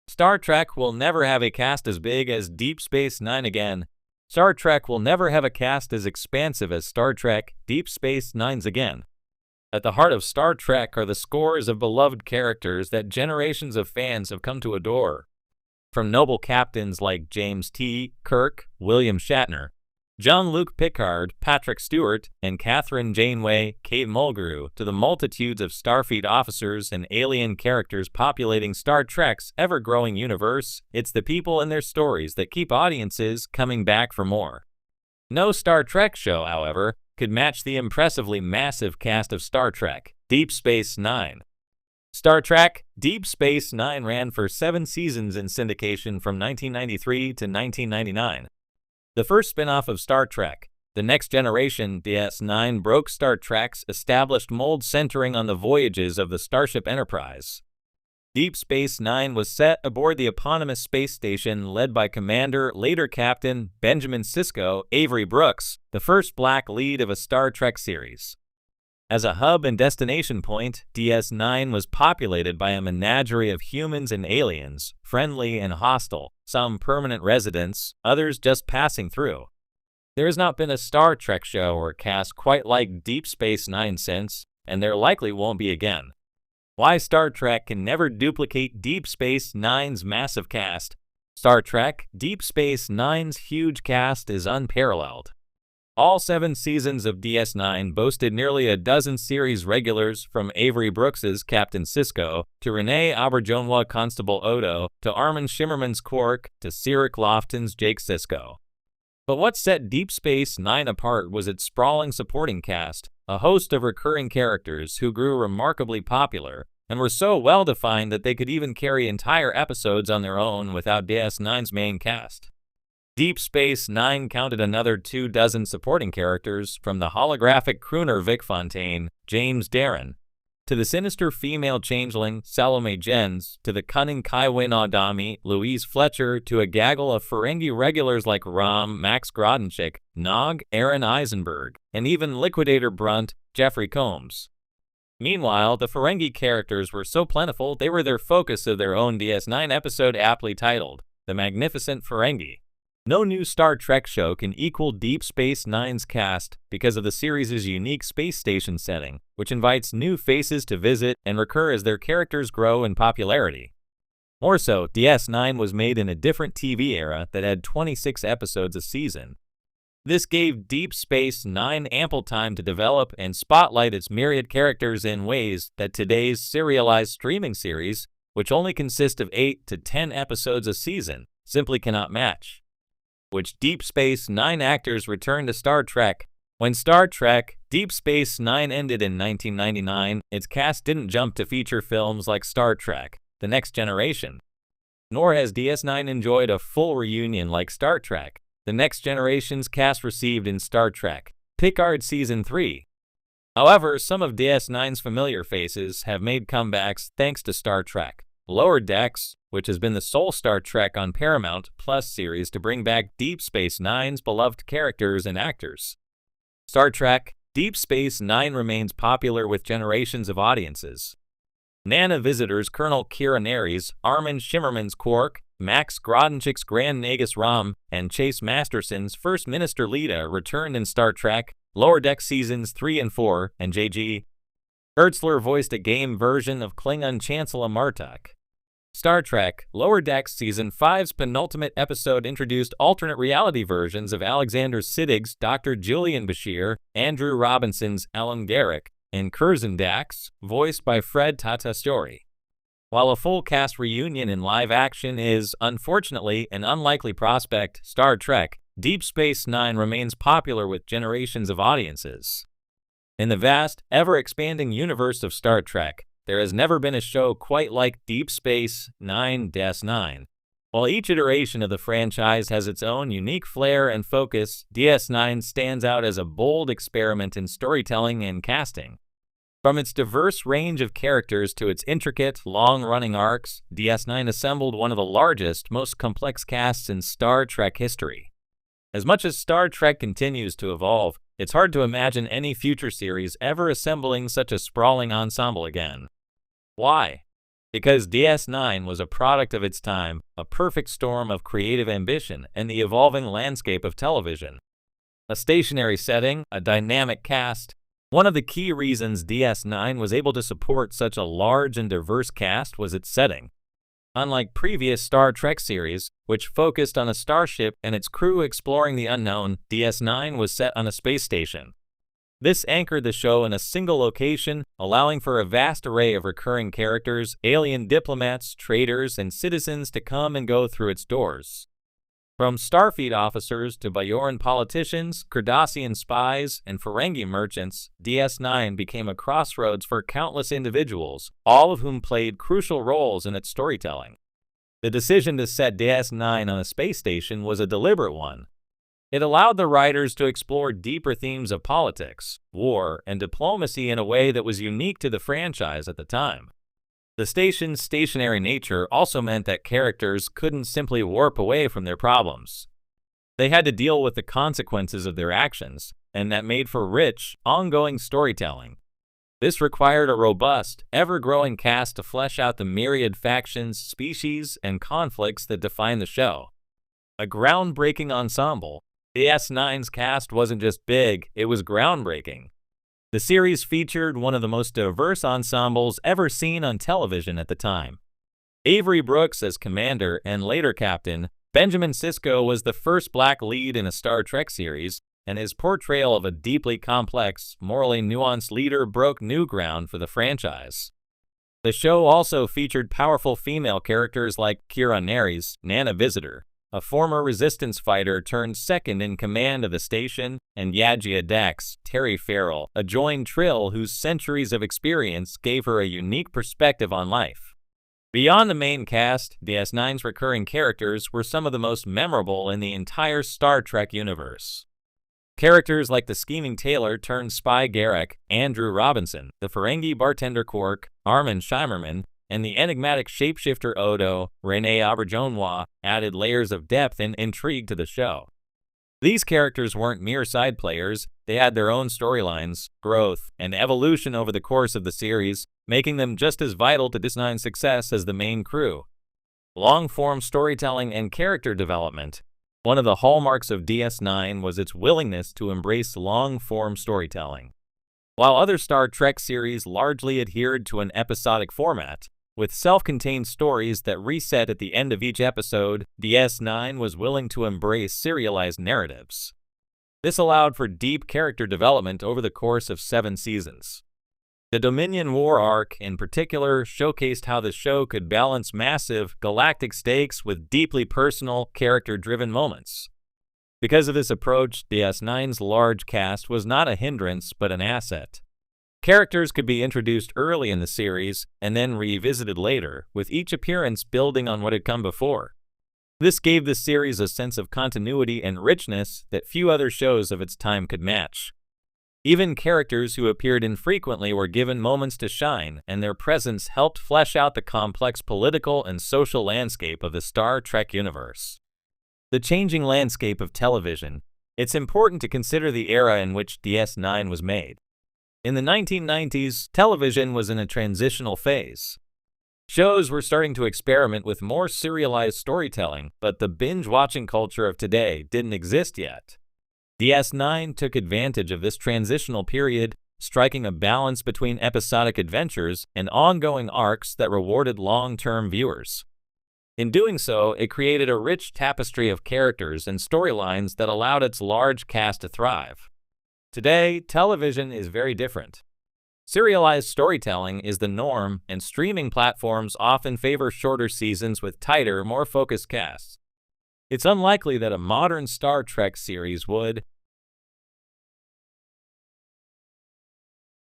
Star Trek will never have a cast as big as Deep Space Nine again. Star Trek will never have a cast as expansive as Star Trek Deep Space Nine's again. At the heart of Star Trek are the scores of beloved characters that generations of fans have come to adore. From noble captains like James T. Kirk, William Shatner, Jean-Luc Picard, Patrick Stewart, and Catherine Janeway, Kate Mulgrew, to the multitudes of Starfleet officers and alien characters populating Star Trek's ever-growing universe, it's the people and their stories that keep audiences coming back for more. No Star Trek show, however, could match the impressively massive cast of Star Trek Deep Space Nine. Star Trek Deep Space Nine ran for 7 seasons in syndication from 1993 to 1999. The first spin-off of Star Trek, The Next Generation, DS9, broke Star Trek's established mold centering on the voyages of the Starship Enterprise. Deep Space Nine was set aboard the eponymous space station led by Commander, later Captain, Benjamin Sisko Avery Brooks, the first black lead of a Star Trek series. As a hub and destination point, DS9 was populated by a menagerie of humans and aliens, friendly and hostile, some permanent residents, others just passing through. There has not been a Star Trek show or cast quite like Deep Space Nine since, and there likely won't be again. Why Star Trek can never duplicate Deep Space Nine's massive cast. Star Trek Deep Space Nine's huge cast is unparalleled. All 7 seasons of DS9 boasted nearly a dozen series regulars, from Avery Brooks's Captain Sisko, to Renee Auberjonois Constable Odo, to Armin Shimmerman's Quark, to Cyril Lofton's Jake Sisko. But what set Deep Space Nine apart was its sprawling supporting cast, a host of recurring characters who grew remarkably popular, and were so well-defined that they could even carry entire episodes on their own without DS9's main cast. Deep Space Nine counted another 24 supporting characters, from the holographic crooner Vic Fontaine, James Darren, to the sinister female changeling, Salome Jens, to the cunning Kaiwin Adami, Louise Fletcher, to a gaggle of Ferengi regulars like Rom, Max Grodenchik, Nog, Aaron Eisenberg, and even Liquidator Brunt, Jeffrey Combs. Meanwhile, the Ferengi characters were so plentiful they were their focus of their own DS9 episode aptly titled, The Magnificent Ferengi. No new Star Trek show can equal Deep Space Nine's cast because of the series' unique space station setting, which invites new faces to visit and recur as their characters grow in popularity. More so, DS9 was made in a different TV era that had 26 episodes a season. This gave Deep Space Nine ample time to develop and spotlight its myriad characters in ways that today's serialized streaming series, which only consist of 8 to 10 episodes a season, simply cannot match. Which Deep Space Nine actors returned to Star Trek. When Star Trek Deep Space Nine ended in 1999, its cast didn't jump to feature films like Star Trek The Next Generation. Nor has DS9 enjoyed a full reunion like Star Trek The Next Generation's cast received in Star Trek Picard Season 3. However, some of DS9's familiar faces have made comebacks thanks to Star Trek Lower Decks, which has been the sole Star Trek on Paramount Plus series to bring back Deep Space Nine's beloved characters and actors. Star Trek Deep Space Nine remains popular with generations of audiences. Nana visitors Colonel Kira Nerys, Armin Shimmerman's Quark, Max Grodenchik's Grand Nagus Rom, and Chase Masterson's First Minister Lita returned in Star Trek Lower Decks Seasons 3 and 4, and J.G. Ertzler voiced a game version of Klingon Chancellor Martok. Star Trek Lower Decks Season 5's penultimate episode introduced alternate reality versions of Alexander Siddig's Dr. Julian Bashir, Andrew Robinson's Alan Garrick, and Curzon Dax, voiced by Fred Tatasciore. While a full cast reunion in live action is, unfortunately, an unlikely prospect, Star Trek Deep Space Nine remains popular with generations of audiences. In the vast, ever-expanding universe of Star Trek, there has never been a show quite like Deep Space Nine-9. While each iteration of the franchise has its own unique flair and focus, DS9 stands out as a bold experiment in storytelling and casting. From its diverse range of characters to its intricate, long-running arcs, DS9 assembled one of the largest, most complex casts in Star Trek history. As much as Star Trek continues to evolve, it's hard to imagine any future series ever assembling such a sprawling ensemble again. Why? because DS9 was a product of its time, a perfect storm of creative ambition and the evolving landscape of television. A stationary setting, a dynamic cast. One of the key reasons DS9 was able to support such a large and diverse cast was its setting. Unlike previous Star Trek series, which focused on a starship and its crew exploring the unknown, DS9 was set on a space station. This anchored the show in a single location, allowing for a vast array of recurring characters, alien diplomats, traders, and citizens to come and go through its doors. From Starfleet officers to Bajoran politicians, Cardassian spies, and Ferengi merchants, DS9 became a crossroads for countless individuals, all of whom played crucial roles in its storytelling. The decision to set DS9 on a space station was a deliberate one. It allowed the writers to explore deeper themes of politics, war, and diplomacy in a way that was unique to the franchise at the time. The station's stationary nature also meant that characters couldn't simply warp away from their problems. They had to deal with the consequences of their actions, and that made for rich, ongoing storytelling. This required a robust, ever-growing cast to flesh out the myriad factions, species, and conflicts that define the show. A groundbreaking ensemble, DS9's cast wasn't just big, it was groundbreaking. The series featured one of the most diverse ensembles ever seen on television at the time. Avery Brooks as Commander and later Captain, Benjamin Sisko was the first black lead in a Star Trek series, and his portrayal of a deeply complex, morally nuanced leader broke new ground for the franchise. The show also featured powerful female characters like Kira Nerys, Nana Visitor, a former resistance fighter turned second in command of the station, and Yajia Dax, Terry Farrell, a joined Trill whose centuries of experience gave her a unique perspective on life. Beyond the main cast, DS9's recurring characters were some of the most memorable in the entire Star Trek universe. Characters like the scheming tailor turned spy Garak, Andrew Robinson, the Ferengi bartender Quark, Armin Shimerman, and the enigmatic shapeshifter Odo, Rene Auberjonois, added layers of depth and intrigue to the show. These characters weren't mere side players, they had their own storylines, growth, and evolution over the course of the series, making them just as vital to DS9's success as the main crew. Long-form storytelling and character development. One of the hallmarks of DS9 was its willingness to embrace long-form storytelling. While other Star Trek series largely adhered to an episodic format, with self-contained stories that reset at the end of each episode, DS9 was willing to embrace serialized narratives. This allowed for deep character development over the course of 7 seasons. The Dominion War arc, in particular, showcased how the show could balance massive, galactic stakes with deeply personal, character-driven moments. Because of this approach, DS9's large cast was not a hindrance but an asset. Characters could be introduced early in the series and then revisited later, with each appearance building on what had come before. This gave the series a sense of continuity and richness that few other shows of its time could match. Even characters who appeared infrequently were given moments to shine, and their presence helped flesh out the complex political and social landscape of the Star Trek universe. The changing landscape of television. It's important to consider the era in which DS9 was made. In the 1990s, television was in a transitional phase. Shows were starting to experiment with more serialized storytelling, but the binge-watching culture of today didn't exist yet. DS9 took advantage of this transitional period, striking a balance between episodic adventures and ongoing arcs that rewarded long-term viewers. In doing so, it created a rich tapestry of characters and storylines that allowed its large cast to thrive. Today, television is very different. Serialized storytelling is the norm, and streaming platforms often favor shorter seasons with tighter, more focused casts. It's unlikely that a modern Star Trek series would,